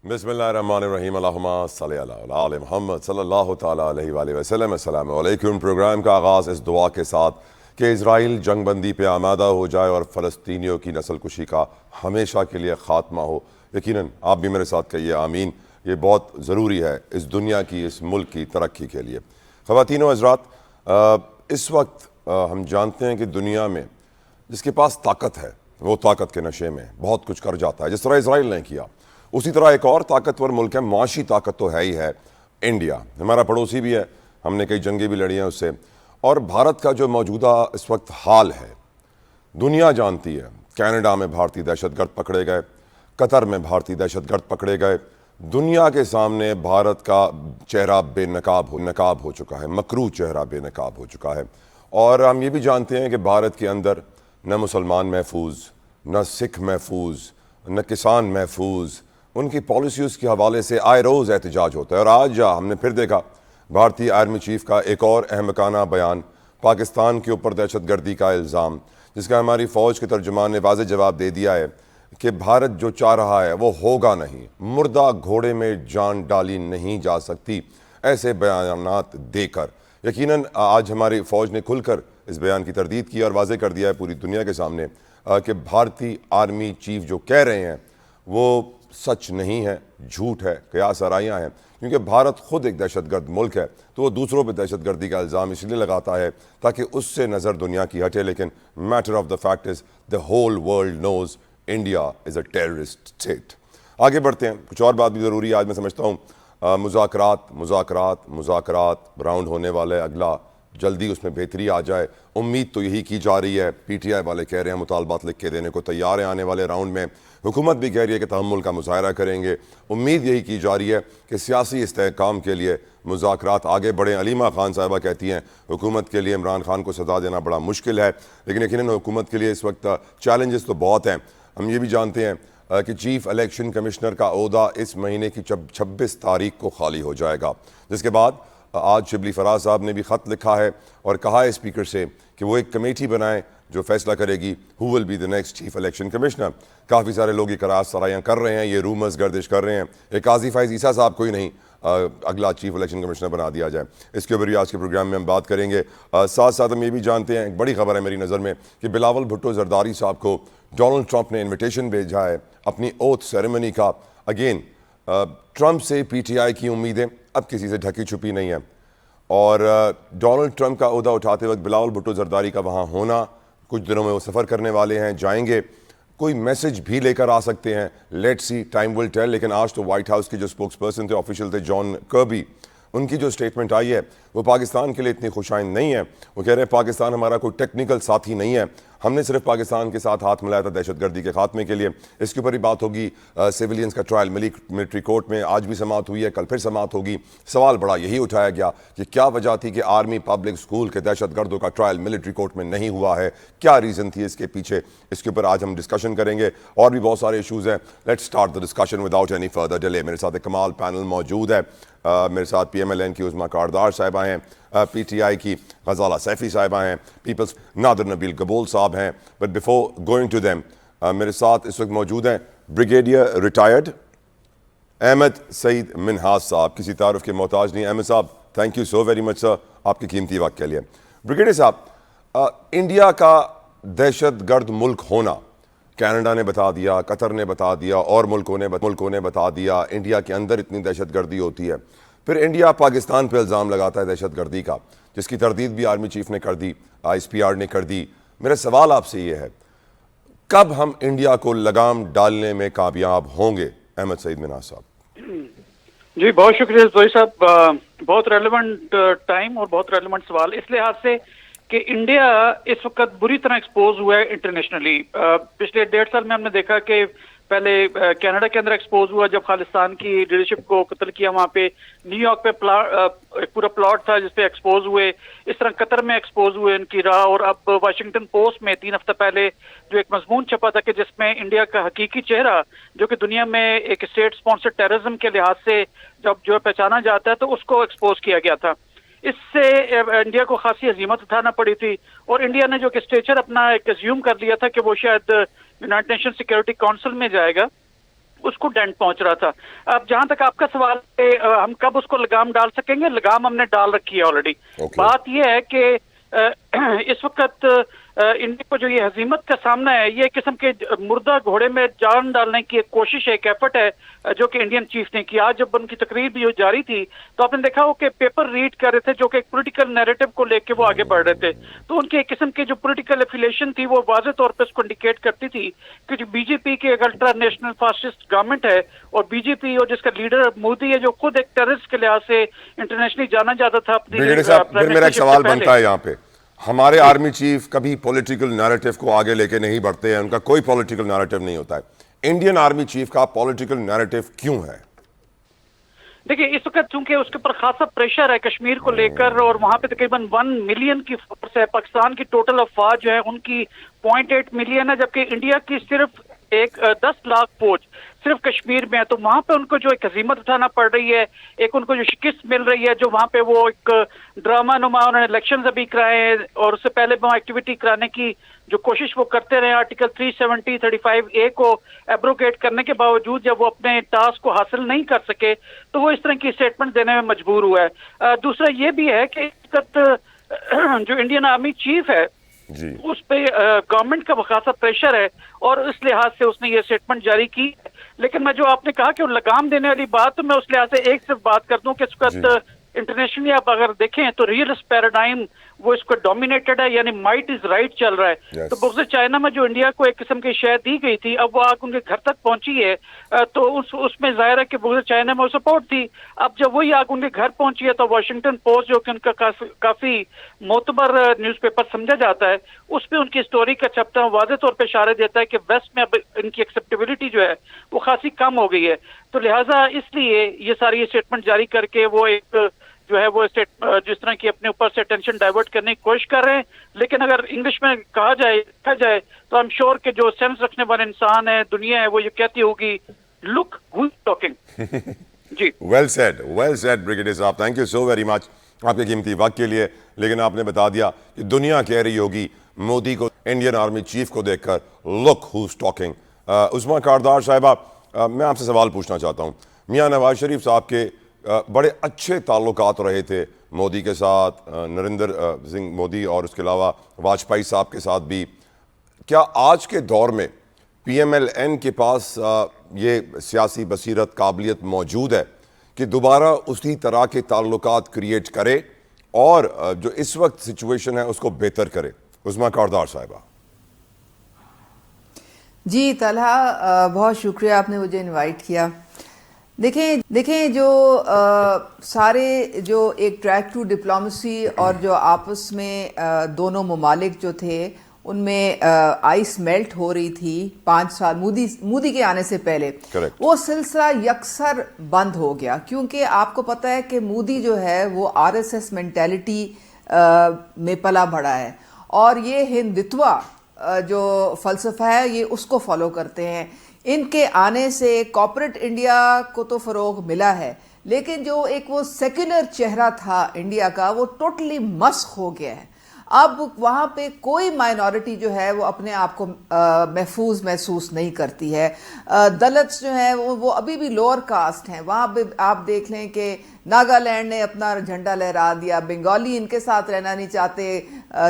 بسم اللہ الرحمن الرحیم اللہم صلی علی آل محمد صلی اللہ تعالیٰ علیہ وآلہ وسلم۔ السلام علیکم۔ پروگرام کا آغاز اس دعا کے ساتھ کہ اسرائیل جنگ بندی پہ آمادہ ہو جائے اور فلسطینیوں کی نسل کشی کا ہمیشہ کے لیے خاتمہ ہو۔ یقیناً آپ بھی میرے ساتھ کہیے آمین۔ یہ بہت ضروری ہے اس دنیا کی، اس ملک کی ترقی کے لیے۔ خواتین و حضرات، اس وقت ہم جانتے ہیں کہ دنیا میں جس کے پاس طاقت ہے وہ طاقت کے نشے میں بہت کچھ کر جاتا ہے، جس طرح اسرائیل نے کیا۔ اسی طرح ایک اور طاقتور ملک ہے، معاشی طاقت تو ہے ہی ہے، انڈیا ہمارا پڑوسی بھی ہے، ہم نے کئی جنگیں بھی لڑی ہیں اس سے۔ اور بھارت کا جو موجودہ اس وقت حال ہے دنیا جانتی ہے۔ کینیڈا میں بھارتی دہشت گرد پکڑے گئے، قطر میں بھارتی دہشت گرد پکڑے گئے۔ دنیا کے سامنے بھارت کا چہرہ بے نقاب ہو چکا ہے، مکروہ چہرہ بے نقاب ہو چکا ہے۔ اور ہم یہ بھی جانتے ہیں کہ بھارت کے اندر نہ مسلمان محفوظ، نہ سکھ محفوظ، نہ کسان محفوظ۔ ان کی پالیسیز کے حوالے سے آئے روز احتجاج ہوتا ہے۔ اور آج ہم نے پھر دیکھا بھارتی آرمی چیف کا ایک اور احمقانہ بیان، پاکستان کے اوپر دہشت گردی کا الزام، جس کا ہماری فوج کے ترجمان نے واضح جواب دے دیا ہے کہ بھارت جو چاہ رہا ہے وہ ہوگا نہیں، مردہ گھوڑے میں جان ڈالی نہیں جا سکتی، ایسے بیانات دے کر۔ یقیناً آج ہماری فوج نے کھل کر اس بیان کی تردید کی اور واضح کر دیا ہے پوری دنیا کے سامنے کہ بھارتی آرمی چیف جو کہہ رہے ہیں وہ سچ نہیں ہے، جھوٹ ہے، قیاس آرائیاں ہیں۔ کیونکہ بھارت خود ایک دہشت گرد ملک ہے تو وہ دوسروں پہ دہشت گردی کا الزام اس لیے لگاتا ہے تاکہ اس سے نظر دنیا کی ہٹے۔ لیکن matter of the fact is the whole world knows India is a terrorist state. آگے بڑھتے ہیں، کچھ اور بات بھی ضروری ہے آج میں سمجھتا ہوں۔ مذاکرات راؤنڈ ہونے والا ہے اگلا، جلدی اس میں بہتری آ جائے، امید تو یہی کی جا رہی ہے۔ پی ٹی آئی والے کہہ رہے ہیں مطالبات لکھ کے دینے کو تیار ہیں آنے والے راؤنڈ میں، حکومت بھی کہہ رہی ہے کہ تحمل کا مظاہرہ کریں گے۔ امید یہی کی جا رہی ہے کہ سیاسی استحکام کے لیے مذاکرات آگے بڑھیں۔ علیمہ خان صاحبہ کہتی ہیں حکومت کے لیے عمران خان کو سزا دینا بڑا مشکل ہے، لیکن یقیناً حکومت کے لیے اس وقت چیلنجز تو بہت ہیں۔ ہم یہ بھی جانتے ہیں کہ چیف الیکشن کمشنر کا عہدہ اس مہینے کی 26 تاریخ کو خالی ہو جائے گا، جس کے بعد آج شبلی فراز صاحب نے بھی خط لکھا ہے اور کہا ہے اسپیکر سے کہ وہ ایک کمیٹی بنائیں جو فیصلہ کرے گی who will be the next chief election commissioner. کافی سارے لوگ یہ قیاس آرائیاں کر رہے ہیں، یہ رومرز گردش کر رہے ہیں کہ قاضی فائز عیسیٰ صاحب کو ہی نہیں اگلا چیف الیکشن کمشنر بنا دیا جائے۔ اس کے اوپر بھی آج کے پروگرام میں ہم بات کریں گے۔ ساتھ ساتھ ہم یہ بھی جانتے ہیں، ایک بڑی خبر ہے میری نظر میں، کہ بلاول بھٹو زرداری صاحب کو ڈونلڈ ٹرمپ نے انویٹیشن بھیجا ہے اپنی اوتھ سیریمنی کا۔ اگین ٹرمپ سے پی ٹی آئی کی امیدیں اب کسی سے ڈھکی چھپی نہیں ہیں، اور ڈونلڈ ٹرمپ کا عہدہ اٹھاتے وقت بلاول بھٹو زرداری کا وہاں ہونا، کچھ دنوں میں وہ سفر کرنے والے ہیں، جائیں گے، کوئی میسج بھی لے کر آ سکتے ہیں، let see time will tell. لیکن آج تو وائٹ ہاؤس کے جو اسپوکس پرسن تھے، آفیشیل تھے، جان کربی، ان کی جو سٹیٹمنٹ آئی ہے وہ پاکستان کے لیے اتنی خوشائند نہیں ہے۔ وہ کہہ رہے ہیں پاکستان ہمارا کوئی ٹیکنیکل ساتھی نہیں ہے، ہم نے صرف پاکستان کے ساتھ ہاتھ ملایا تھا دہشت گردی کے خاتمے کے لیے۔ اس کے اوپر ہی بات ہوگی۔ سیویلینز کا ٹرائل ملٹری کورٹ میں آج بھی سماعت ہوئی ہے، کل پھر سماعت ہوگی۔ سوال بڑا یہی اٹھایا گیا کہ کیا وجہ تھی کہ آرمی پبلک سکول کے دہشت گردوں کا ٹرائل ملٹری کورٹ میں نہیں ہوا ہے، کیا ریزن تھی اس کے پیچھے؟ اس کے اوپر آج ہم ڈسکشن کریں گے، اور بھی بہت سارے ایشوز ہیں۔ Let's start the discussion without any further delay. میرے ساتھ ایک کمال پینل موجود ہے۔ میرے ساتھ پی ایم ایل این کی عظمیٰ کاردار صاحبہ ہیں، پی ٹی آئی کی غزالہ سیفی صاحبہ ہیں، پیپلز نادر نبیل قبول صاحب ہیں۔ But before going to them, میرے ساتھ اس وقت موجود ہیں بریگیڈیئر ریٹائرڈ احمد سعید منہاس صاحب، کسی تعارف کے محتاج نہیں۔ Ahmed sahab thank you so very much sir آپ کی قیمتی وقت کے لیے۔ بریگیڈیئر صاحب، انڈیا کا دہشت گرد ملک ہونا، کینیڈا نے بتا دیا، قطر نے بتا دیا، اور ملکوں نے بتا دیا انڈیا کے اندر اتنی دہشت گردی ہوتی ہے، پھر انڈیا پاکستان پہ الزام لگاتا ہے دہشت گردی کا، جس کی تردید بھی آرمی چیف نے کر دی، ایس پی آر نے کر دی۔ میرا سوال آپ سے یہ ہے، کب ہم انڈیا کو لگام ڈالنے میں کامیاب ہوں گے؟ احمد سعید منہاس صاحب۔ جی بہت شکریہ زوئی صاحب، بہت ریلیونٹ ٹائم اور بہت ریلیونٹ سوال، اس لحاظ سے کہ انڈیا اس وقت بری طرح ایکسپوز ہوا ہے انٹرنیشنلی۔ پچھلے 1.5 سال میں ہم نے دیکھا کہ پہلے کینیڈا کے اندر ایکسپوز ہوا جب خالصتان کی لیڈرشپ کو قتل کیا، وہاں پہ نیو یارک پہ ایک پورا پلاٹ تھا جس پہ ایکسپوز ہوئے، اس طرح قطر میں ایکسپوز ہوئے ان کی راہ، اور اب واشنگٹن پوسٹ میں 3 ہفتہ پہلے جو ایک مضمون چھپا تھا کہ جس میں انڈیا کا حقیقی چہرہ جو کہ دنیا میں ایک اسٹیٹ اسپانسر ٹیررزم کے لحاظ سے جب جو پہچانا جاتا ہے تو اس کو ایکسپوز کیا گیا تھا۔ اس سے انڈیا کو خاصی ہزیمت اٹھانا پڑی تھی، اور انڈیا نے جو کہ اسٹیچر اپنا ایک ایزیوم کر لیا تھا کہ وہ شاید یونائٹڈ نیشن سیکیورٹی کونسل میں جائے گا، اس کو ڈینٹ پہنچ رہا تھا. اب جہاں تک آپ کا سوال ہے ہم کب اس کو لگام ڈال سکیں گے, لگام ہم نے ڈال رکھی ہے آلریڈی. بات یہ ہے کہ اس وقت انڈیا کو جو یہ ہزیمت کا سامنا ہے, یہ ایک قسم کے مردہ گھوڑے میں جان ڈالنے کی ایک کوشش ہے, ایک ایفرٹ ہے جو کہ انڈین چیف نے کیا. جب ان کی تقریر بھی جاری تھی تو آپ نے دیکھا ہو کہ پیپر ریڈ کر رہے تھے جو کہ ایک پولیٹیکل نیریٹو کو لے کے وہ آگے بڑھ رہے تھے. تو ان کی ایک قسم کی جو پولیٹیکل ایفیلیشن تھی وہ واضح طور پہ اس کو انڈیکیٹ کرتی تھی کہ جو بی جے پی کی ایک الٹرا نیشنل فاسسٹ گورنمنٹ ہے, اور بی جے پی اور جس کا لیڈر مودی ہے جو خود ایک ٹیررسٹ کے لحاظ سے انٹرنیشنل جانا جاتا تھا اپنی. پھر میرا ایک سوال بنتا ہے یہاں پہ, ہمارے آرمی چیف کبھی پولیٹیکل نیریٹو کو آگے لے کے نہیں بڑھتے ہیں, ان کا کوئی پولیٹیکل نیریٹو نہیں ہوتا ہے. انڈین آرمی چیف کا پولیٹیکل نیریٹو کیوں ہے؟ دیکھیے اس وقت چونکہ اس کے اوپر خاصا پریشر ہے کشمیر کو لے کر, اور وہاں پہ تقریباً 1 ملین کی فورس ہے. پاکستان کی ٹوٹل افواج جو ہے ان کی 0.8 ملین ہے, جبکہ انڈیا کی صرف 10 لاکھ فوج صرف کشمیر میں ہے. تو وہاں پہ ان کو جو ایک ہزیمت اٹھانا پڑ رہی ہے, ایک ان کو جو شکست مل رہی ہے, جو وہاں پہ وہ ایک ڈرامہ نما انہوں نے الیکشنز ابھی کرائے ہیں, اور اس سے پہلے وہاں ایکٹیویٹی کرانے کی جو کوشش وہ کرتے رہے آرٹیکل 370 35A کو ایبروگیٹ کرنے کے باوجود جب وہ اپنے ٹاسک کو حاصل نہیں کر سکے تو وہ اس طرح کی اسٹیٹمنٹ دینے میں مجبور ہوا ہے. دوسرا یہ بھی ہے کہ اس وقت جو انڈین آرمی چیف ہے اس پہ گورنمنٹ کا خاصا پریشر ہے, اور اس لحاظ سے اس نے یہ اسٹیٹمنٹ جاری کی. لیکن میں جو آپ نے کہا کہ وہ لگام دینے والی بات, تو میں اس لحاظ سے ایک صرف بات کر دوں کہ اس وقت انٹرنیشنلی آپ اگر دیکھیں تو ریئلسٹ پیراڈائم وہ اس کو ڈومینیٹڈ ہے, یعنی مائٹ از رائٹ چل رہا ہے. تو بغض چائنا میں جو انڈیا کو ایک قسم کی شے دی گئی تھی اب وہ آگ ان کے گھر تک پہنچی ہے, تو اس میں ظاہر ہے کہ بغض چائنا میں وہ سپورٹ تھی. اب جب وہی آگ ان کے گھر پہنچی ہے تو واشنگٹن پوسٹ جو کہ ان کا کافی معتبر نیوز پیپر سمجھا جاتا ہے, اس پہ ان کی اسٹوری کا چپٹا واضح طور پہ اشارے دیتا ہے کہ ویسٹ میں اب ان کی ایکسیپٹیبلٹی جو ہے وہ خاصی کم ہو گئی ہے. تو لہٰذا اس لیے یہ ساری اسٹیٹمنٹ جاری کر کے وہ ایک جو ہے وہ جس طرح کی اپنے اوپر سے ٹینشن ڈائیورٹ کرنے کی کوشش کر رہے ہیں. لیکن اگر انگلش میں کہا جائے تو آئی ایم شیور کہ جو سینس رکھنے والے انسان ہے, دنیا ہے, وہ یہ کہتی ہوگی لک ہو از ٹاکنگ. جی well said brigadier sahab, thank you so very much آپ کے قیمتی وقت کے لیے. لیکن آپ نے بتا دیا کہ دنیا کہہ رہی ہوگی مودی کو انڈین آرمی چیف کو دیکھ کر لک ہو از ٹاکنگ. عظمیٰ کاردار صاحبہ, میں آپ سے سوال پوچھنا چاہتا ہوں. میاں نواز شریف صاحب کے بڑے اچھے تعلقات رہے تھے مودی کے ساتھ, نریندر سنگھ مودی اور اس کے علاوہ واجپئی صاحب کے ساتھ بھی. کیا آج کے دور میں پی ایم ایل این کے پاس یہ سیاسی بصیرت قابلیت موجود ہے کہ دوبارہ اسی طرح کے تعلقات کریٹ کرے اور جو اس وقت سچویشن ہے اس کو بہتر کرے؟ عظمیٰ کاردار صاحبہ. جی طلحہ, بہت شکریہ آپ نے مجھے انوائٹ کیا. دیکھیں جو سارے جو ایک ٹریک ٹو ڈپلومیسی اور جو آپس میں دونوں ممالک جو تھے ان میں آئس میلٹ ہو رہی تھی 5 سال مودی کے آنے سے پہلے, وہ سلسلہ یکسر بند ہو گیا. کیونکہ آپ کو پتہ ہے کہ مودی جو ہے وہ RSS مینٹیلٹی میں پلا بڑھا ہے, اور یہ ہندتوا جو فلسفہ ہے یہ اس کو فالو کرتے ہیں. ان کے آنے سے کارپوریٹ انڈیا کو تو فروغ ملا ہے, لیکن جو ایک وہ سیکولر چہرہ تھا انڈیا کا وہ ٹوٹلی مسخ ہو گیا ہے. اب وہاں پہ کوئی مائنورٹی جو ہے وہ اپنے آپ کو محفوظ محسوس نہیں کرتی ہے. دلتس جو ہیں وہ ابھی بھی لوور کاسٹ ہیں. وہاں پہ آپ دیکھ لیں کہ ناگالینڈ نے اپنا جھنڈا لہرا دیا, بنگالی ان کے ساتھ رہنا نہیں چاہتے,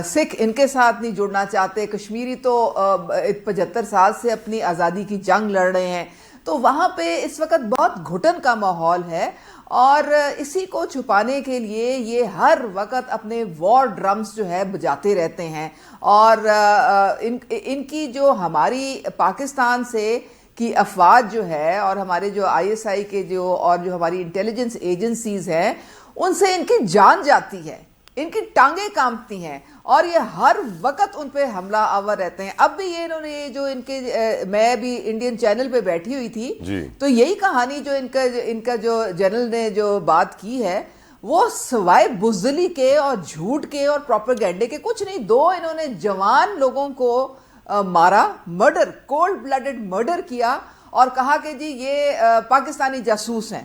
سکھ ان کے ساتھ نہیں جڑنا چاہتے, کشمیری تو 75 سال سے اپنی آزادی کی جنگ لڑ رہے ہیں. تو وہاں پہ اس وقت بہت گھٹن کا ماحول ہے, اور اسی کو چھپانے کے لیے یہ ہر وقت اپنے وار ڈرمز جو ہے بجاتے رہتے ہیں. اور ان کی جو ہماری پاکستان سے کی افواج جو ہے اور ہمارے جو ISI کے جو اور جو ہماری انٹیلیجنس ایجنسیز ہیں ان سے ان کی جان جاتی ہے, ان کی ٹانگیں کانپتی ہیں, اور یہ ہر وقت ان پہ حملہ آور رہتے ہیں. اب بھی یہ انہوں نے جو ان کے میں بھی انڈین چینل پہ بیٹھی ہوئی تھی تو یہی کہانی جو ان کا جو جنرل نے جو بات کی ہے وہ سوائے بزدلی کے اور جھوٹ کے اور پروپیگنڈے کے کچھ نہیں. 2 انہوں نے جوان لوگوں کو مارا, مرڈر, کولڈ بلڈڈ مرڈر کیا, اور کہا کہ جی یہ پاکستانی جاسوس ہیں.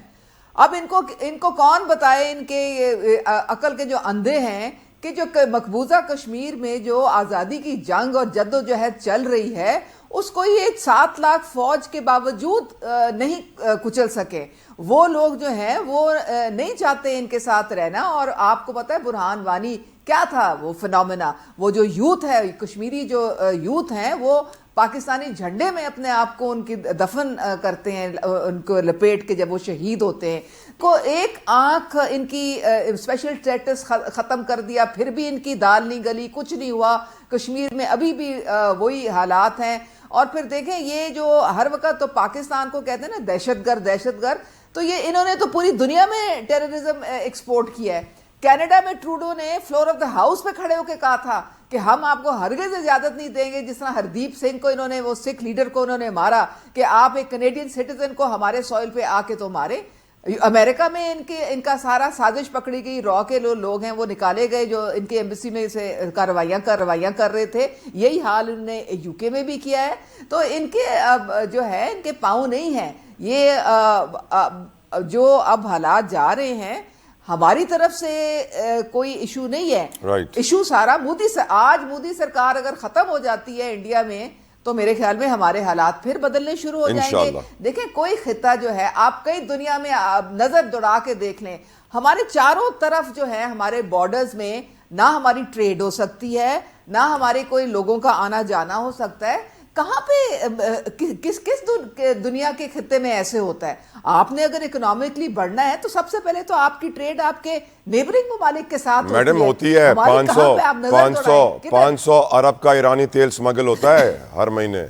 اب ان کو کون بتائے, ان کے عقل کے جو اندھے ہیں, کہ جو مقبوضہ کشمیر میں جو آزادی کی جنگ اور جدوجہد چل رہی ہے اس کو یہ 7 لاکھ فوج کے باوجود نہیں کچل سکے. وہ لوگ جو ہیں وہ نہیں چاہتے ان کے ساتھ رہنا. اور آپ کو پتہ ہے برہان وانی کیا تھا وہ فنومینا, وہ جو یوتھ ہے کشمیری جو یوتھ ہیں وہ پاکستانی جھنڈے میں اپنے آپ کو ان کی دفن کرتے ہیں, ان کو لپیٹ کے جب وہ شہید ہوتے ہیں. کو ایک آنکھ ان کی اسپیشل اسٹیٹس ختم کر دیا, پھر بھی ان کی دال نہیں گلی, کچھ نہیں ہوا. کشمیر میں ابھی بھی وہی حالات ہیں. اور پھر دیکھیں یہ جو ہر وقت تو پاکستان کو کہتے ہیں نا دہشت گرد, تو یہ انہوں نے تو پوری دنیا میں ٹیررزم ایکسپورٹ کیا ہے. کینیڈا میں ٹروڈو نے فلور آف دا ہاؤس پہ کھڑے ہو کے کہا تھا کہ ہم آپ کو ہرگز اجازت نہیں دیں گے, جس طرح ہردیپ سنگھ کو انہوں نے, وہ سکھ لیڈر کو انہوں نے مارا, کہ آپ ایک کینیڈین سٹیزن کو ہمارے سوئل پہ آ کے تو مارے. امریکہ میں ان کا سارا سازش پکڑی گئی, را کے لوگ ہیں وہ نکالے گئے جو ان کے ایمبیسی میں سے کارروائیاں کر رہے تھے. یہی حال انہوں نے یو کے میں بھی کیا ہے. تو ان کے جو ہے ان کے پاؤں نہیں ہیں. یہ جو اب حالات جا رہے ہیں ہماری طرف سے کوئی ایشو نہیں ہے. ایشو سارا آج مودی سرکار اگر ختم ہو جاتی ہے انڈیا میں تو میرے خیال میں ہمارے حالات پھر بدلنے شروع ہو جائیں گے. دیکھیں کوئی خطہ جو ہے آپ کئی دنیا میں نظر دوڑا کے دیکھ لیں, ہمارے چاروں طرف جو ہے ہمارے بارڈرز میں نہ ہماری ٹریڈ ہو سکتی ہے, نہ ہمارے کوئی لوگوں کا آنا جانا ہو سکتا ہے. کہاں پہ کس دنیا کے خطے میں ایسے ہوتا ہے؟ آپ نے اگر اکنامکلی بڑھنا ہے تو سب سے پہلے تو آپ کی ٹریڈ آپ کے نیبرنگ ممالک کے ساتھ میڈم ہوتی ہے. 500 ارب کا ایرانی تیل سمگل ہوتا ہے ہر مہینے,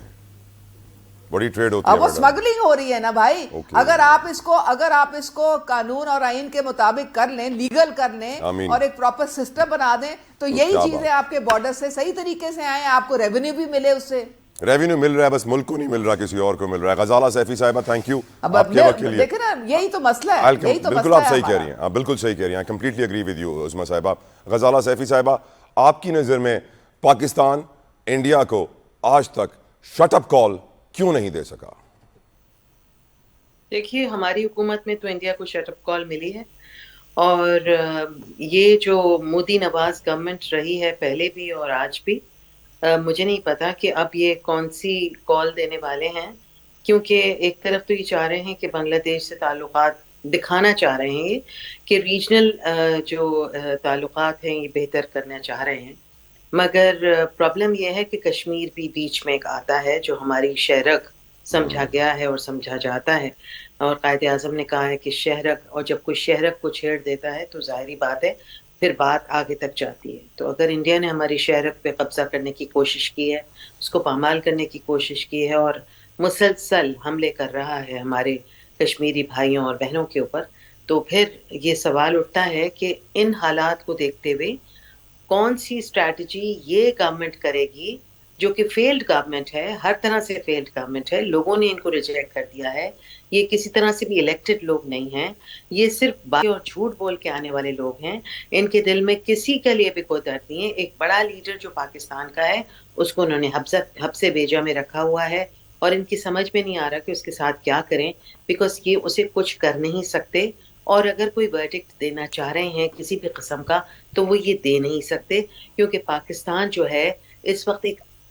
بڑی ٹریڈ ہوتی ہے. اب وہ سمگلنگ ہو رہی ہے نا بھائی. اگر آپ اس کو قانون اور آئین کے مطابق کر لیں, لیگل کر لیں اور ایک پراپر سسٹم بنا دیں تو یہی چیزیں آپ کے بارڈر سے صحیح طریقے سے آئیں, آپ کو ریونیو بھی ملے, اس سے ریونیو مل رہا ہے, بس ملک کو نہیں مل رہا, کسی اور کو مل رہا ہے. غزالہ سیفی صاحبہ تھینک یو آپ کے وقت کے لیے. دیکھیں نا یہی تو مسئلہ ہے, بالکل آپ صحیح کہہ رہی ہیں, آپ بالکل صحیح کہہ رہی ہیں. کمپلیٹلی اگری ود یو عظمیٰ صاحبہ. غزالہ سیفی صاحبہ آپ کی نظر میں پاکستان انڈیا کو آج تک شٹ اپ کال کیوں نہیں دے سکا؟ دیکھیے ہماری حکومت میں تو انڈیا کو شٹ اپ کال ملی ہے, اور یہ جو مودی نواز گورنمنٹ رہی ہے پہلے بھی اور آج بھی, مجھے نہیں پتا کہ اب یہ کون سی کال دینے والے ہیں, کیونکہ ایک طرف تو یہ چاہ رہے ہیں کہ بنگلہ دیش سے تعلقات دکھانا چاہ رہے ہیں کہ ریجنل جو تعلقات ہیں یہ بہتر کرنا چاہ رہے ہیں, مگر پرابلم یہ ہے کہ کشمیر بھی بیچ میں ایک آتا ہے جو ہماری شہرک سمجھا گیا ہے اور سمجھا جاتا ہے. اور قائد اعظم نے کہا ہے کہ شہرک, اور جب کوئی شہرک کو چھیڑ دیتا ہے تو ظاہری بات ہے پھر بات آگے تک جاتی ہے. تو اگر انڈیا نے ہماری شہرک پہ قبضہ کرنے کی کوشش کی ہے, اس کو پامال کرنے کی کوشش کی ہے اور مسلسل حملے کر رہا ہے ہمارے کشمیری بھائیوں اور بہنوں کے اوپر, تو پھر یہ سوال اٹھتا ہے کہ ان حالات کو دیکھتے ہوئے کون سی اسٹریٹجی یہ گورنمنٹ کرے گی جو کہ فیلڈ گورنمنٹ ہے, ہر طرح سے فیلڈ گورنمنٹ ہے. لوگوں نے ان کو ریجیکٹ کر دیا ہے, یہ کسی طرح سے بھی الیکٹڈ لوگ نہیں ہیں, یہ صرف باتیں اور جھوٹ بول کے آنے والے لوگ ہیں. ان کے دل میں کسی کے لیے بھی کوئی درد نہیں ہے. ایک بڑا لیڈر جو پاکستان کا ہے اس کو انہوں نے حبس بیجا میں رکھا ہوا ہے, اور ان کی سمجھ میں نہیں آ رہا کہ اس کے ساتھ کیا کریں, بیکاز یہ اسے کچھ کر نہیں سکتے, اور اگر کوئی ورڈکٹ دینا چاہ رہے ہیں کسی بھی قسم کا تو وہ یہ دے نہیں سکتے, کیونکہ پاکستان جو ہے اس وقت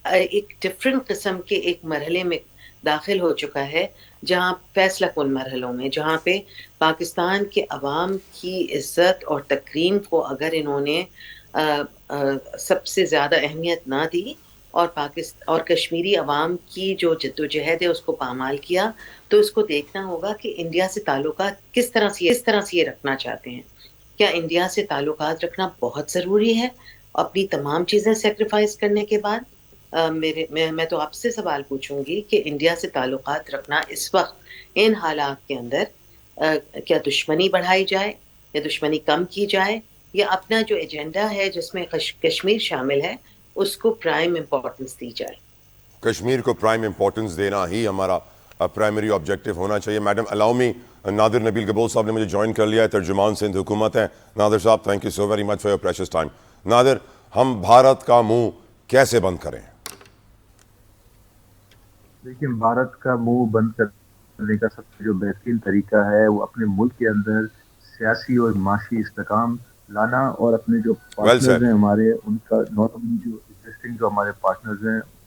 ایک ڈفرینٹ قسم کے ایک مرحلے میں داخل ہو چکا ہے, جہاں فیصلہ کن مرحلوں میں, جہاں پہ پاکستان کے عوام کی عزت اور تکریم کو اگر انہوں نے سب سے زیادہ اہمیت نہ دی اور کشمیری عوام کی جو جدوجہد ہے اس کو پامال کیا, تو اس کو دیکھنا ہوگا کہ انڈیا سے تعلقات کس طرح سے یہ رکھنا چاہتے ہیں. کیا انڈیا سے تعلقات رکھنا بہت ضروری ہے اپنی تمام چیزیں سیکریفائز کرنے کے بعد؟ میں تو آپ سے سوال پوچھوں گی کہ انڈیا سے تعلقات رکھنا اس وقت ان حالات کے اندر کیا دشمنی بڑھائی جائے یا دشمنی کم کی جائے, یا اپنا جو ایجنڈا ہے جس میں کشمیر شامل ہے اس کو پرائم امپورٹنس دی جائے؟ کشمیر کو پرائم امپورٹنس دینا ہی ہمارا پرائمری آبجیکٹیو ہونا چاہیے. میڈم الاؤ می, نادر نبیل گبول صاحب نے مجھے جوائن کر لیا ہے, ترجمان سندھ حکومت ہیں. نادر صاحب thank you so very much for your precious time. Nadir, ہم بھارت کا منہ کیسے بند کریں؟ دیکھیں, بھارت کا منہ بند کرنے کا سب سے جو بہترین طریقہ ہے وہ اپنے ملک کے اندر سیاسی اور معاشی استحکام لانا, اور اپنے جو پارٹنرز ہیں ہمارے ان کا, ناٹ اونلی جو ایگزسٹنگ جو ہمارے پارٹنرز ہیں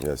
Yes.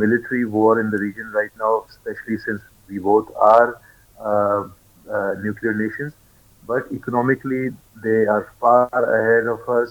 military war in the region right now, especially since we both are nuclear nations, but economically they are far ahead of us।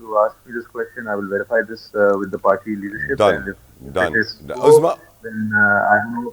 You ask me this question, I will verify this with the party leadership. Done. And if Done. it is so, then I don't know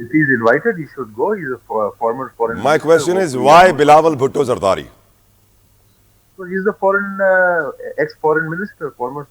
If he's invited, he should go. He's a former foreign My minister. question is why Bilawal Bhutto Zardari? So he's the ex-foreign minister, former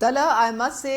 Tala, I must say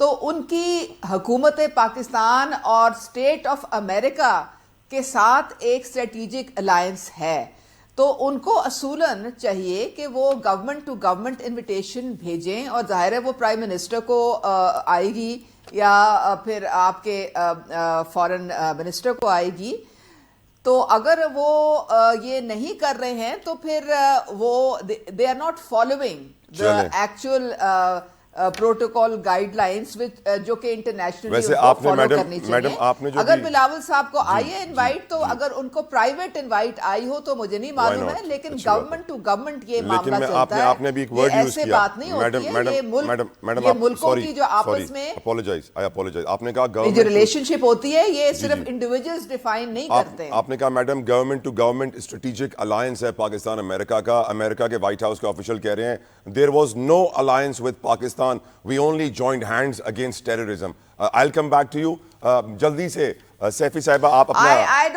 تو ان کی حکومت پاکستان اور state of America کے ساتھ ایک strategic alliance ہے، تو ان کو اصولاً چاہیے کہ وہ گورنمنٹ ٹو گورنمنٹ انویٹیشن بھیجیں، اور ظاہر ہے وہ پرائم منسٹر کو آئے گی یا پھر آپ کے فارن منسٹر کو آئے گی. تو اگر وہ یہ نہیں کر رہے ہیں تو پھر وہ they are not following the actual protocol guidelines جو کہ انٹرنیشنلی فالو کرنی چاہیے. اگر بلاول صاحب کو آئی ہے انوائٹ، تو اگر ان کو پرائیویٹ انوائٹ آئی ہو تو مجھے نہیں معلوم ہے، لیکن گورنمنٹ ٹو گورنمنٹ یہ معاملہ چلتا ہے، یہ ایسے بات نہیں ہوتی ہے. یہ ملکوں کی جو آپس میں آپ نے کہا جو ریلیشن شپ ہوتی ہے یہ صرف انڈیویجلز ڈیفائن نہیں کرتے ہیں. آپ نے کہا madam government to government strategic alliance ہے پاکستان امریکہ کا. امریکہ کے وائٹ ہاؤس کے آفیشل کہہ رہے ہیں there was no alliance with Pakistan, we only joined hands against terrorism. I'll come back to you. جلدی سے سیفی صاحبہ آپ اپنا I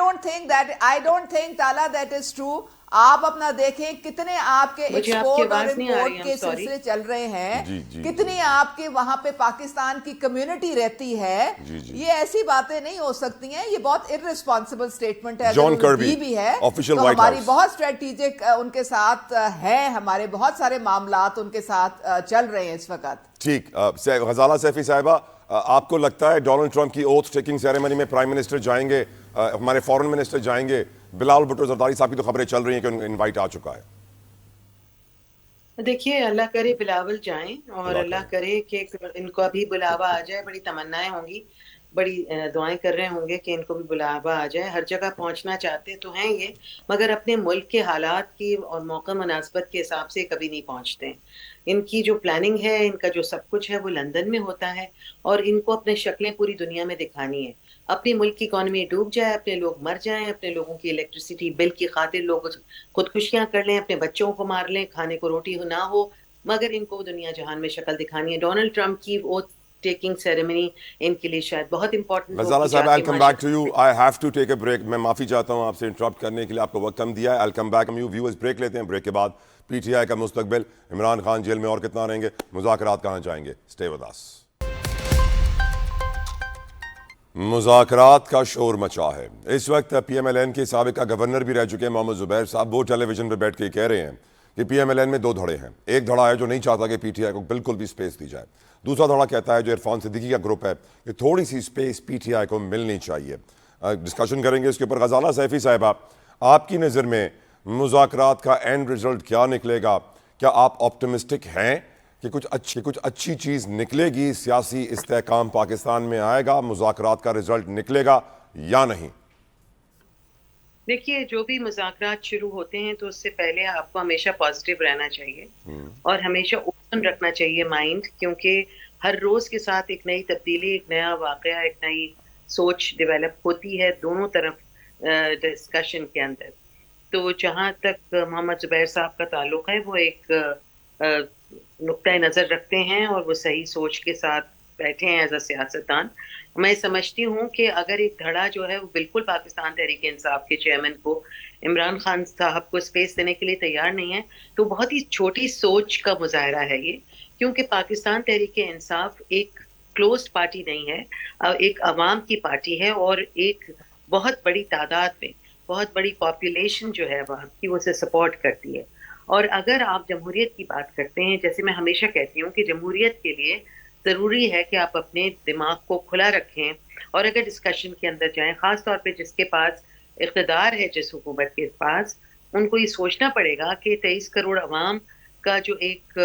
don't think تالا that is true. آپ اپنا دیکھیں کتنے آپ کے ایکسپورٹ اور امپورٹ کے سلسلے چل رہے ہیں, کتنی آپ کے وہاں پہ پاکستان کی کمیونٹی رہتی ہے. یہ ایسی باتیں نہیں ہو سکتی ہیں, یہ بہت irresponsible statement ہے. جان کربی بھی ہے آفیشیل تو وائٹ ہماری ہاؤس بہت اسٹریٹجک ان کے ساتھ ہے, ہمارے بہت سارے معاملات ان کے ساتھ چل رہے ہیں اس وقت. ٹھیک. غزالہ سیفی صاحبہ, آپ کو لگتا ہے ڈونلڈ ٹرمپ کی اوتھ ٹیکنگ سیریمنی میں پرائم منسٹر جائیں گے, ہمارے فورن منسٹر جائیں گے؟ بلاول بھٹو زرداری صاحب کی تو خبریں چل رہی ہیں کہ ان انوائٹ آ چکا ہے. دیکھیے اللہ کرے بلاول جائیں, اور اللہ کرے کہ ان کو ابھی بلاوا آ جائے. بڑی تمنائیں ہوں گی, بڑی دعائیں کر رہے ہوں گے کہ ان کو بھی بلاوا آ جائے. ہر جگہ پہنچنا چاہتے تو ہیں یہ, مگر اپنے ملک کے حالات کی اور موقع مناسبت کے حساب سے کبھی نہیں پہنچتے. ان کی جو پلاننگ ہے, ان کا جو سب کچھ ہے وہ لندن میں ہوتا ہے, اور ان کو اپنے شکلیں پوری دنیا میں دکھانی ہے. اپنی ملک کی اکانومی ڈوب جائے, اپنے لوگ مر جائیں, اپنے لوگوں کی الیکٹریسٹی بل کی خاطر لوگ خودکشیاں کر لیں, اپنے بچوں کو مار لیں, کھانے کو روٹی نہ ہو, مگر ان کو دنیا جہان میں شکل دکھانی ہے. ڈونلڈ ٹرمپ کی اوتھ ٹیکنگ سیریمنی ان کے لیے شاید بہت امپورٹنٹ ہوگی. غزالہ صاحب I'll come back to you. I have to take a break. میں معافی چاہتا ہوں آپ سے انٹرپٹ کرنے کے لیے, آپ کو وقت کم دیا ہے. I'll come back to you. Viewers break لیتے ہیں, بریک کے بعد پی ٹی آئی کا مستقبل, عمران خان جیل میں اور کتنا رہیں گے, مذاکرات کہاں جائیں گے. Stay with us. مذاکرات کا شور مچا ہے اس وقت. پی ایم ایل این کے سابقہ گورنر بھی رہ چکے ہیں محمد زبیر صاحب, وہ ٹیلی ویژن پہ بیٹھ کے کہہ رہے ہیں کہ پی ایم ایل این میں دو دھڑے ہیں. ایک دھڑا ہے جو نہیں چاہتا کہ پی ٹی آئی کو بالکل بھی سپیس دی جائے. دوسرا دھڑا کہتا ہے, جو عرفان صدیقی کا گروپ ہے, کہ تھوڑی سی سپیس پی ٹی آئی کو ملنی چاہیے. ڈسکشن کریں گے اس کے اوپر. غزالہ سیفی صاحبہ, آپ کی نظر میں مذاکرات کا اینڈ رزلٹ کیا نکلے گا؟ کیا آپ آپٹمسٹک ہیں کہ کچھ اچھی چیز نکلے گی, سیاسی استحکام پاکستان میں آئے گا, مذاکرات کا رزلٹ نکلے گا یا نہیں؟ دیکھیے, جو بھی مذاکرات شروع ہوتے ہیں تو اس سے پہلے آپ کو ہمیشہ پازیٹیو رہنا چاہیے اور ہمیشہ اوپن رکھنا چاہیے مائنڈ, کیونکہ ہر روز کے ساتھ ایک نئی تبدیلی, ایک نیا واقعہ, ایک نئی سوچ ڈیولپ ہوتی ہے دونوں طرف ڈسکشن کے اندر. تو جہاں تک محمد زبیر صاحب کا تعلق ہے, وہ ایک نقطۂ نظر رکھتے ہیں اور وہ صحیح سوچ کے ساتھ بیٹھے ہیں ایز اے سیاستدان. میں سمجھتی ہوں کہ اگر ایک دھڑا جو ہے وہ بالکل پاکستان تحریک انصاف کے چیئرمین کو, عمران خان صاحب کو اسپیس دینے کے لیے تیار نہیں ہے, تو بہت ہی چھوٹی سوچ کا مظاہرہ ہے یہ. کیونکہ پاکستان تحریک انصاف ایک کلوزڈ پارٹی نہیں ہے, ایک عوام کی پارٹی ہے, اور ایک بہت بڑی تعداد میں, بہت بڑی پاپولیشن جو ہے وہاں کی, وہ اسے سپورٹ کرتی ہے. اور اگر آپ جمہوریت کی بات کرتے ہیں, جیسے میں ہمیشہ کہتی ہوں کہ جمہوریت کے لیے ضروری ہے کہ آپ اپنے دماغ کو کھلا رکھیں, اور اگر ڈسکشن کے اندر جائیں, خاص طور پہ جس کے پاس اقتدار ہے, جس حکومت کے پاس, ان کو یہ سوچنا پڑے گا کہ 23 کروڑ عوام کا جو ایک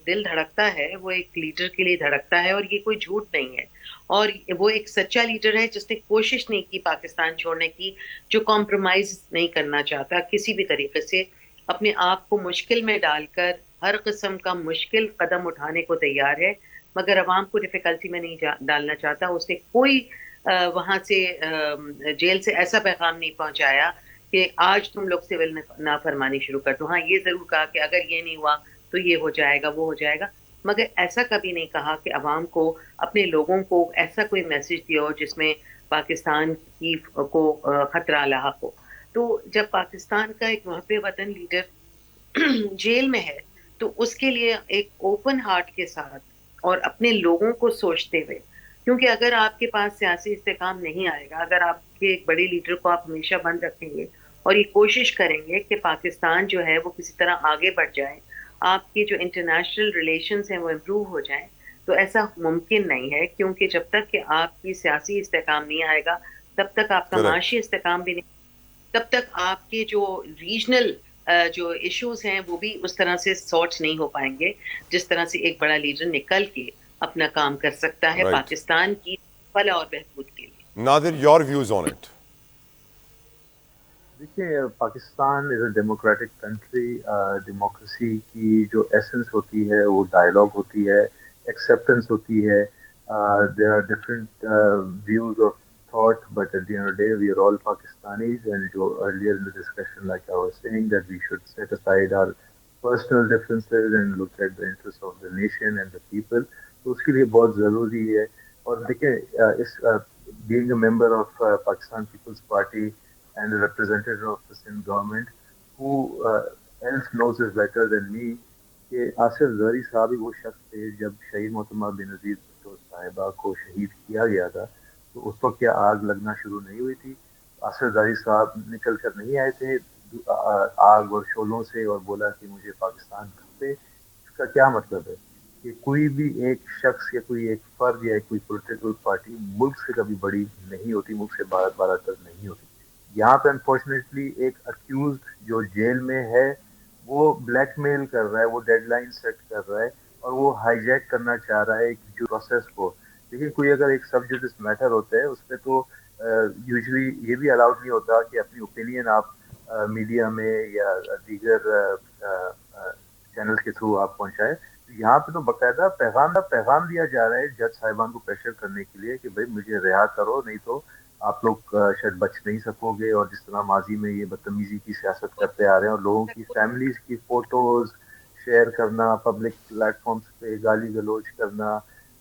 دل دھڑکتا ہے وہ ایک لیڈر کے لیے دھڑکتا ہے, اور یہ کوئی جھوٹ نہیں ہے. اور وہ ایک سچا لیڈر ہے جس نے کوشش نہیں کی پاکستان چھوڑنے کی, جو کمپرومائز نہیں کرنا چاہتا کسی بھی طریقے سے, اپنے آپ کو مشکل میں ڈال کر ہر قسم کا مشکل قدم اٹھانے کو تیار ہے, مگر عوام کو ڈیفیکلٹی میں نہیں ڈالنا چاہتا. اس نے کوئی وہاں سے جیل سے ایسا پیغام نہیں پہنچایا کہ آج تم لوگ سول نافرمانی شروع کر دو. ہاں, یہ ضرور کہا کہ اگر یہ نہیں ہوا تو یہ ہو جائے گا, وہ ہو جائے گا, مگر ایسا کبھی نہیں کہا کہ عوام کو, اپنے لوگوں کو ایسا کوئی میسج دیا ہو جس میں پاکستان کی کو خطرہ لاحق ہو. تو جب پاکستان کا ایک محب وطن لیڈر جیل میں ہے, تو اس کے لیے ایک اوپن ہارٹ کے ساتھ اور اپنے لوگوں کو سوچتے ہوئے. کیونکہ اگر آپ کے پاس سیاسی استحکام نہیں آئے گا، اگر آپ کے ایک بڑے لیڈر کو آپ ہمیشہ بند رکھیں گے اور یہ کوشش کریں گے کہ پاکستان جو ہے وہ کسی طرح آگے بڑھ جائے، آپ کی جو انٹرنیشنل ریلیشنز ہیں وہ امپروو ہو جائیں، تو ایسا ممکن نہیں ہے. کیونکہ جب تک کہ آپ کی سیاسی استحکام نہیں آئے گا، تب تک آپ کا Correct. معاشی استحکام بھی نہیں، تب تک آپ کے جو ریجنل جو ایشوز ہیں وہ بھی اس طرح سے سارٹ نہیں ہو پائیں گے جس طرح سے ایک بڑا لیڈر نکل کے اپنا کام کر سکتا ہے Right. پاکستان کی فلاح اور بہبود کے لیے. نادر, your views on it. دیکھیے پاکستان از اے ڈیموکریٹک کنٹری. ڈیموکریسی کی جو ایسنس ہوتی ہے وہ ڈائلاگ ہوتی ہے, ایکسیپٹنس ہوتی ہے. There are different views of thought, but at the end of the day, we are all Pakistanis, and earlier in the discussion, like I was saying, that we should set aside our personal differences and look at the interests of the nation and the people. تو اس کے لیے بہت ضروری ہے. اور دیکھیں اس being a member of Pakistan People's Party and a representative of the Sindh government, who else knows this better than me, کہ آصف زرعی صاحب ہی وہ شخص تھے جب شہید محترمہ بینظیر بھٹو صاحبہ کو شہید کیا گیا تھا تو اس وقت کیا آگ لگنا شروع نہیں ہوئی تھی؟ آصف زرعی صاحب نکل کر نہیں آئے تھے آگ اور شعلوں سے اور بولا کہ مجھے پاکستان کھپے. اس کا کیا مطلب ہے کہ کوئی بھی ایک شخص یا کوئی ایک فرد یا کوئی پولیٹیکل پارٹی ملک سے کبھی بڑی نہیں ہوتی, ملک سے بارہ تر نہیں ہوتی. یہاں پہ انفارچونیٹلی ایک اکیوزڈ جو جیل میں ہے وہ بلیک میل کر رہا ہے, وہ ڈیڈ لائن سیٹ کر رہا ہے اور وہ ہائی جیک کرنا چاہ رہا ہے ایک جو پروسیس کو. لیکن کوئی اگر ایک سب جوڈس میٹر ہوتا ہے اس پہ تو یوزلی یہ بھی الاؤڈ نہیں ہوتا کہ اپنی اوپینین آپ میڈیا میں یا دیگر چینلز کے تھرو آپ پہنچائے. یہاں پہ تو باقاعدہ پیغام دیا جا رہا ہے جج صاحبان کو پریشر کرنے کے لیے کہ بھائی مجھے رہا کرو, نہیں تو آپ لوگ شاید بچ نہیں سکو گے. اور جس طرح ماضی میں یہ بدتمیزی کی سیاست کرتے آ رہے ہیں اور لوگوں کی فیملیز کی فوٹوز شیئر کرنا, پبلک پلیٹ فارمز پہ گالی گلوچ کرنا,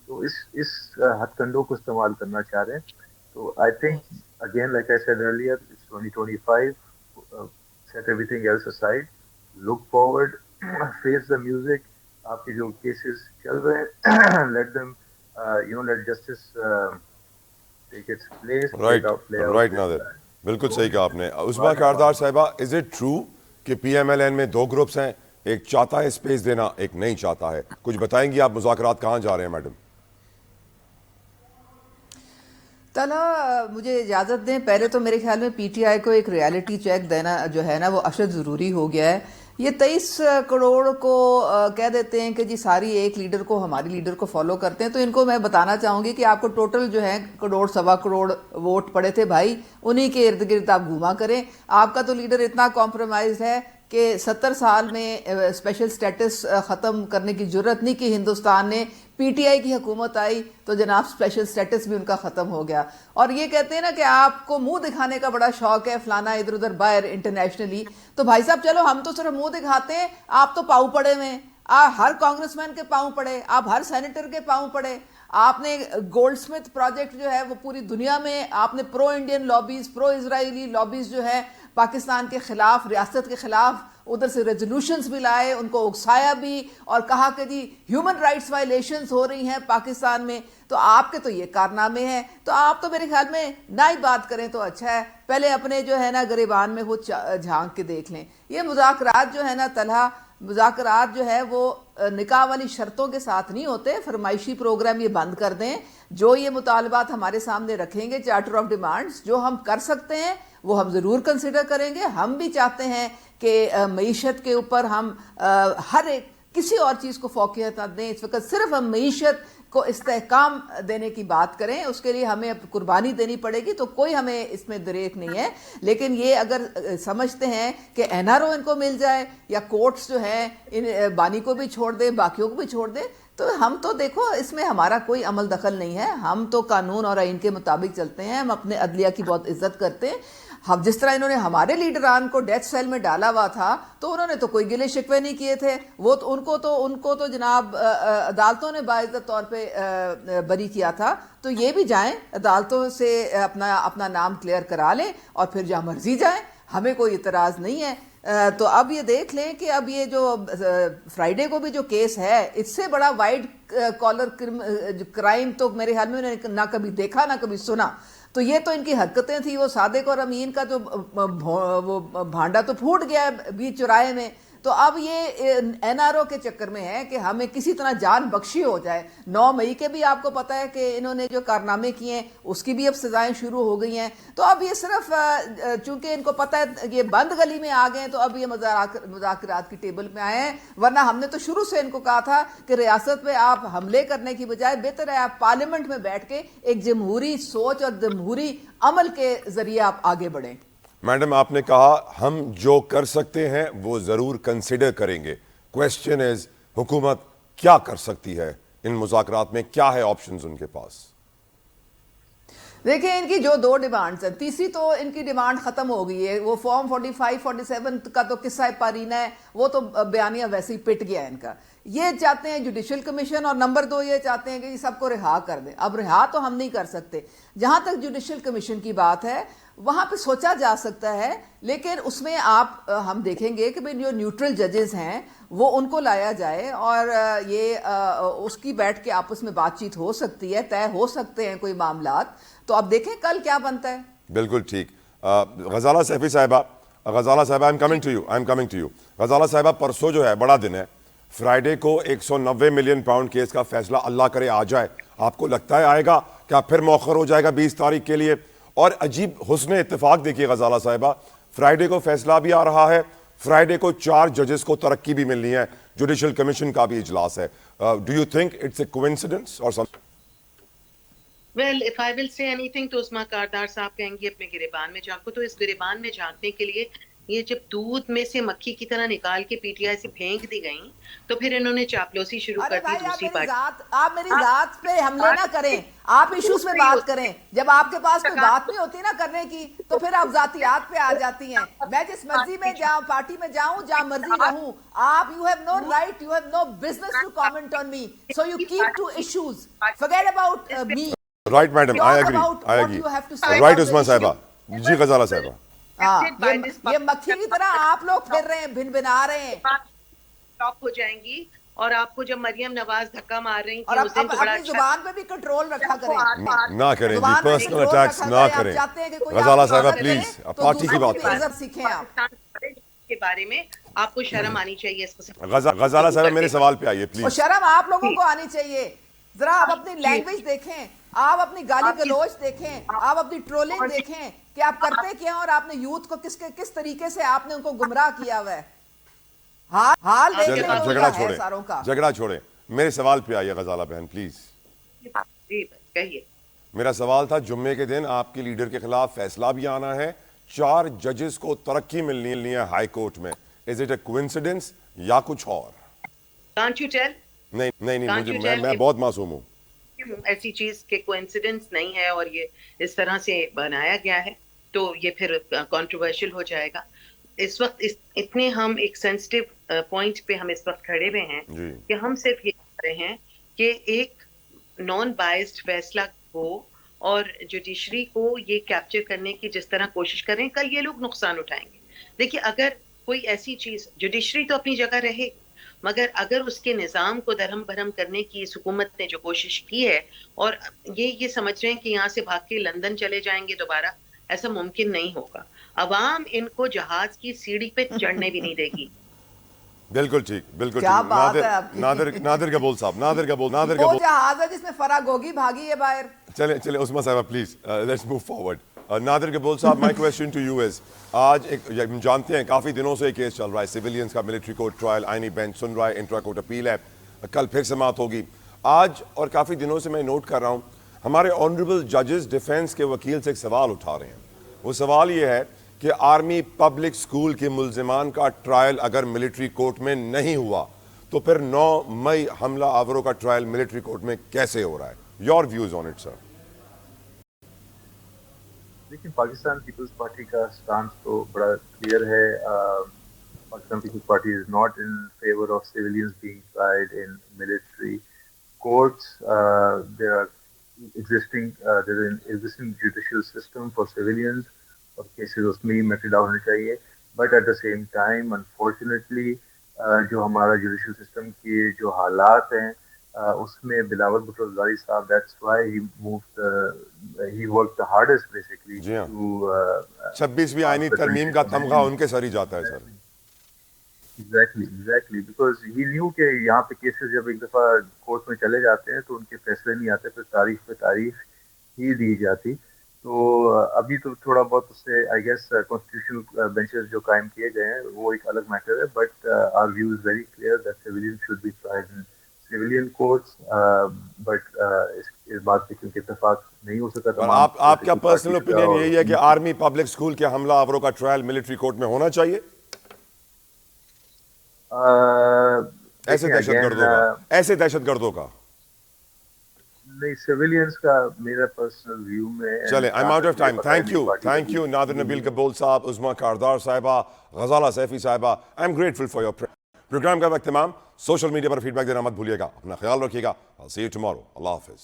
تو اس ہتھ کنڈوں کو استعمال کرنا چاہ رہے ہیں. تو I think again like I said earlier, it's 2025, set everything else aside, look forward, face the music. آپ کے جو کیسز چل رہے ہیں let them let justice take its place. Right, نادر, بالکل صحیح کہا آپ نے. عظمیٰ کاردار صاحبہ, از اٹ ٹرو کہ پی ایم ایل این میں دو گروپس ہیں, ایک چاہتا ہے اسپیس دینا, ایک نہیں چاہتا ہے؟ کچھ بتائیں گی آپ, مذاکرات کہاں جا رہے ہیں میڈم؟ طلحہ مجھے اجازت دیں, پہلے تو میرے خیال میں پی ٹی آئی کو ایک ریالٹی چیک دینا جو ہے نا وہ اشد ضروری ہو گیا ہے. یہ 23 کروڑ کو کہہ دیتے ہیں کہ جی ساری ایک لیڈر کو, ہماری لیڈر کو فالو کرتے ہیں. تو ان کو میں بتانا چاہوں گی کہ آپ کو ٹوٹل جو ہے کروڑ سوا کروڑ ووٹ پڑے تھے بھائی, انہی کے ارد گرد آپ گھوما کریں. آپ کا تو لیڈر اتنا کمپرومائز ہے کہ 70 سال میں اسپیشل سٹیٹس ختم کرنے کی جرت نہیں کی ہندوستان نے. پی ٹی آئی کی حکومت آئی تو جناب اسپیشل سٹیٹس بھی ان کا ختم ہو گیا. اور یہ کہتے ہیں نا کہ آپ کو منہ دکھانے کا بڑا شوق ہے فلانا ادھر ادھر باہر انٹرنیشنلی, تو بھائی صاحب چلو ہم تو صرف منہ دکھاتے ہیں, آپ تو پاؤں پڑے میں, ہر کانگریس مین کے پاؤں پڑے, آپ ہر سینیٹر کے پاؤں پڑے. آپ نے گولڈ سمتھ پروجیکٹ جو ہے وہ پوری دنیا میں آپ نے پرو انڈین لابیز, پرو اسرائیلی لابیز جو ہے پاکستان کے خلاف, ریاست کے خلاف, ادھر سے ریزولوشنز بھی لائے, ان کو اکسایا بھی اور کہا کہ جی ہیومن رائٹس وائلیشنز ہو رہی ہیں پاکستان میں. تو آپ کے تو یہ کارنامے ہیں, تو آپ تو میرے خیال میں نہ ہی بات کریں تو اچھا ہے. پہلے اپنے جو ہے نا گریبان میں وہ جھانک کے دیکھ لیں. یہ مذاکرات جو ہے نا طلحہ, مذاکرات جو ہے وہ نکاح والی شرطوں کے ساتھ نہیں ہوتے. فرمائشی پروگرام یہ بند کر دیں. جو یہ مطالبات ہمارے سامنے رکھیں گے, چارٹر آف ڈیمانڈز, جو ہم کر سکتے ہیں وہ ہم ضرور کنسیڈر کریں گے. ہم بھی چاہتے ہیں کہ معیشت کے اوپر ہم ہر ایک کسی اور چیز کو فوقیت نہ دیں. اس وقت صرف ہم معیشت کو استحکام دینے کی بات کریں, اس کے لیے ہمیں قربانی دینی پڑے گی, تو کوئی ہمیں اس میں دریغ نہیں ہے. لیکن یہ اگر سمجھتے ہیں کہ این آر او ان کو مل جائے یا کورٹس جو ہیں ان بانی کو بھی چھوڑ دیں, باقیوں کو بھی چھوڑ دیں, تو ہم تو دیکھو اس میں ہمارا کوئی عمل دخل نہیں ہے. ہم تو قانون اور آئین کے مطابق چلتے ہیں. ہم اپنے عدلیہ کی بہت عزت کرتے ہیں. ہم جس طرح انہوں نے ہمارے لیڈران کو ڈیتھ سیل میں ڈالا ہوا تھا تو انہوں نے تو کوئی گلے شکوے نہیں کیے تھے. وہ تو ان کو تو جناب عدالتوں نے باعزت طور پہ بری کیا تھا. تو یہ بھی جائیں عدالتوں سے اپنا نام کلیئر کرا لیں اور پھر جہاں مرضی جائیں. ہمیں کوئی اعتراض نہیں ہے. تو اب یہ دیکھ لیں کہ اب یہ جو فرائیڈے کو بھی جو کیس ہے اس سے بڑا وائٹ کالر کرائم تو میرے خیال میں نہ کبھی دیکھا نہ کبھی سنا. تو یہ تو ان کی حرکتیں تھیں. وہ صادق اور امین کا جو وہ بھانڈا تو پھوٹ گیا بیچ چوراہے میں. تو اب یہ این آر او کے چکر میں ہے کہ ہمیں کسی طرح جان بخشی ہو جائے. 9 مئی کے بھی آپ کو پتہ ہے کہ انہوں نے جو کارنامے کیے ہیں اس کی بھی اب سزائیں شروع ہو گئی ہیں. تو اب یہ صرف چونکہ ان کو پتہ ہے یہ بند گلی میں آ گئے ہیں تو اب یہ مذاکرات کی ٹیبل پہ آئے ہیں. ورنہ ہم نے تو شروع سے ان کو کہا تھا کہ ریاست پہ آپ حملے کرنے کی بجائے بہتر ہے آپ پارلیمنٹ میں بیٹھ کے ایک جمہوری سوچ اور جمہوری عمل کے ذریعے آپ آگے بڑھیں. میڈم آپ نے کہا ہم جو کر سکتے ہیں وہ ضرور کنسیڈر کریں گے. کویسچن از حکومت کیا کر سکتی ہے ان مذاکرات میں, کیا ہے آپشنز ان کے پاس؟ دیکھیں ان کی جو 2 ڈیمانڈز ہیں, تیسری تو ان کی ڈیمانڈ ختم ہو گئی ہے. وہ فارم 45 47 کا تو قصہ پارینہ ہے, وہ تو بیانیہ ویسے ہی پٹ گیا ان کا. یہ چاہتے ہیں جوڈیشل کمیشن, اور نمبر 2 یہ چاہتے ہیں کہ یہ سب کو رہا کر دیں. اب رہا تو ہم نہیں کر سکتے. جہاں تک جوڈیشل کمیشن کی بات ہے وہاں پہ سوچا جا سکتا ہے, لیکن اس میں ہم دیکھیں گے کہ جو نیوٹرل ججز ہیں وہ ان کو لایا جائے اور یہ اس کی بیٹھ کے آپس میں بات چیت ہو سکتی ہے, طے ہو سکتے ہیں کوئی معاملات. تو اب دیکھیں کل کیا بنتا ہے. بالکل ٹھیک. غزالہ سیفی صاحبہ, غزالہ صاحبہ I am coming to you. Ghazala صاحبہ پرسوں جو ہے بڑا دن ہے, فرائیڈے کو 190 ملین پاؤنڈ کیس کا فیصلہ اللہ کرے آ جائے. آپ کو لگتا ہے آئے گا, کیا پھر مؤخر ہو جائے گا 20 تاریخ کے لیے؟ اور عجیب حسن اتفاق دیکھیے غزالہ صاحبہ, فرائیڈے کو فیصلہ بھی آ رہا ہے, فرائیڈے کو 4 ججز کو ترقی بھی ملنی ہے, جوڈیشل کمیشن کا بھی اجلاس ہے. Do you think it's a coincidence or some? Well, if I will say anything تو عثمان کاردار صاحب کہیں گے اپنے گریبان میں جھانکو. تو اس گریبان میں جھانکنے کے لیے یہ جب دودھ میں سے مکھی کی طرح نکال کے پی ٹی آئی سے پھینک دی گئیں تو پھر انہوں نے چاپلوسی شروع کر دی دوسری پارٹی. آپ میری ذات پہ حملے نہ کریں, آپ ایشوز پہ بات کریں. جب آپ کے پاس کوئی بات نہیں ہوتی نا کرنے کی تو پھر آپ ذاتیات پہ آ جاتی ہیں. میں جس مرضی میں جاؤں, پارٹی میں جاؤں, جہاں مرضی رہوں, آپ you have no right, you have no business to comment on me. So you keep to issues. Forget about me. Right madam, I agree. Right Usman صاحبہ. جی غزالہ صاحبہ. یہ مکھی کی طرح آپ لوگ پھر رہے ہیں, بن بنا رہے ہیں. ٹاپ ہو جائیں گی اور آپ کو جب مریم نواز دھکا مار رہی اور اپنی زبان پہ بھی کنٹرول رکھا کریں, نہ کریں جی, پرسنل اٹیکس نہ کریں. غزالہ صاحبہ پلیز پارٹی کی بات کریں. سیکھیں آپ کے بارے میں, آپ کو شرم آنی چاہیے اس کو. غزالہ صاحبہ میرے سوال پہ آئیے پلیز. شرم آپ لوگوں کو آنی چاہیے. ذرا آپ اپنی لینگویج دیکھیں, آپ اپنی گالی گلوچ دیکھیں, آپ اپنی ٹرولنگ دیکھیں کہ آپ کرتے کیا ہیں اور آپ نے یوتھ کو کس طریقے سے آپ نے ان کو گمراہ کیا ہوا ہے. حال جھگڑا چھوڑیں, میرے سوال پہ آئیے غزالہ بہن پلیز. میرا سوال تھا جمعے کے دن آپ کے لیڈر کے خلاف فیصلہ بھی آنا ہے, 4 ججز کو ترقی ملنی ہے ہائی کورٹ میں. از اٹ اے کوئنسیڈنس یا کچھ اور؟ Can't you tell? نہیں مجھے میں بہت معصوم ہوں. ایسی چیز کہ کوئنسیڈنس نہیں ہے اور یہ اس طرح سے بنایا گیا ہے تو یہ پھر کنٹروورشل ہو جائے گا. اس وقت اتنے ہم ایک سینسٹیو پوائنٹ پہ ہم اس وقت کھڑے ہوئے ہیں کہ ہم صرف یہ کہہ رہے ہیں کہ ایک نان بائسڈ فیصلہ ہو اور جوڈیشری کو یہ کیپچر کرنے کی جس طرح کوشش کریں, کل یہ لوگ نقصان اٹھائیں گے. دیکھیے اگر کوئی ایسی چیز, جوڈیشری تو اپنی جگہ رہے, مگر اگر اس کے نظام کو درہم بھرم کرنے کی اس حکومت نے جو کوشش کی ہے اور یہ سمجھ رہے ہیں کہ یہاں سے بھاگ کے لندن چلے جائیں گے دوبارہ, ایسا ممکن نہیں ہوگا. عوام ان کو جہاز کی سیڑھی پہ چڑھنے بھی نہیں دے گی. بالکل ٹھیک, بالکل کیا ٹھیک. بات ہے آپ کی. نادر قبول صاحب, نادر قبول. وہ جہاز ہے جس میں فرا گوگی بھاگی ہے باہر. چلیں عثمان صاحبہ پلیز لیٹس موو فارورڈ. نادر قبول صاحب, مائی کویسچن ٹو یو از, آج ہم جانتے ہیں کافی دنوں سے کیس چل رہا ہے, سیویلینز کا ملٹری کورٹ ٹرائل, آئینی بینچ سن رہا ہے, انٹرا کورٹ اپیل ہے, کل پھر سماعت ہوگی. آج اور کافی دنوں سے میں نوٹ کر رہا ہوں ہمارے آنریبل ججز ڈیفینس کے وکیل سے ایک سوال اٹھا رہے ہیں. وہ سوال یہ ہے کہ آرمی پبلک اسکول کے ملزمان کا ٹرائل اگر ملٹری کورٹ میں نہیں ہوا تو پھر 9 مئی حملہ آوروں کا ٹرائل ملٹری کورٹ میں کیسے ہو رہا ہے؟ Your views on it sir. لیکن پاکستان پیپلز پارٹی کا سٹانس تو بڑا کلیئر ہے. Pakistan Peoples Party is not in favour of civilians being tried in military courts. There is an existing judicial system for civilians. اور کیسز اس میں ہی meted out ہونے چاہیے. But at the same time unfortunately جو ہمارا judicial system کے جو حالات ہیں اس میں بلاول بھٹو زرداری صاحب that's why he work the hardest basically جی ہاں. ٹو 26ویں آئینی ترمیم کا تمغہ ان کے سر ہی جاتا ہے سر. ایگزیکٹلی بیکاز ہی نیو کہ یہاں پہ کیسز جب ایک دفعہ کورٹ میں چلے جاتے ہیں تو ان کے فیصلے نہیں آتے, پھر تاریخ پہ تاریخ ہی دی جاتی. تو ابھی تو تھوڑا بہت اس سے آئی گیس کانسٹیٹیوشنل بینچز جو قائم کیے گئے ہیں وہ ایک الگ میٹر ہے, but our view is very clear that civilian should be tried in civilian courts. But اس بات پہ کیونکہ اتفاق نہیں ہو سکا. اور آپ کا پرسنل اوپینین یہی ہے کہ آرمی پبلک اسکول کے حملہ آوروں کا ٹرائل ملٹری کورٹ میں ہونا چاہیے ایسے دہشت گردوں کا؟ نہیں, سیویلینز کا میرا پرسنل ویو میں. چلیں I am out of time. Thank you Nadir Nabeel Qabool صاحب, عظمیٰ کاردار صاحبہ, غزالہ سیفی صاحبہ. I am grateful for your programme کا وقت تمام. سوشل میڈیا پر فیڈ بیک دینا مت بھولیے گا. اپنا خیال رکھیے گا. I'll see you tomorrow. اللہ حافظ.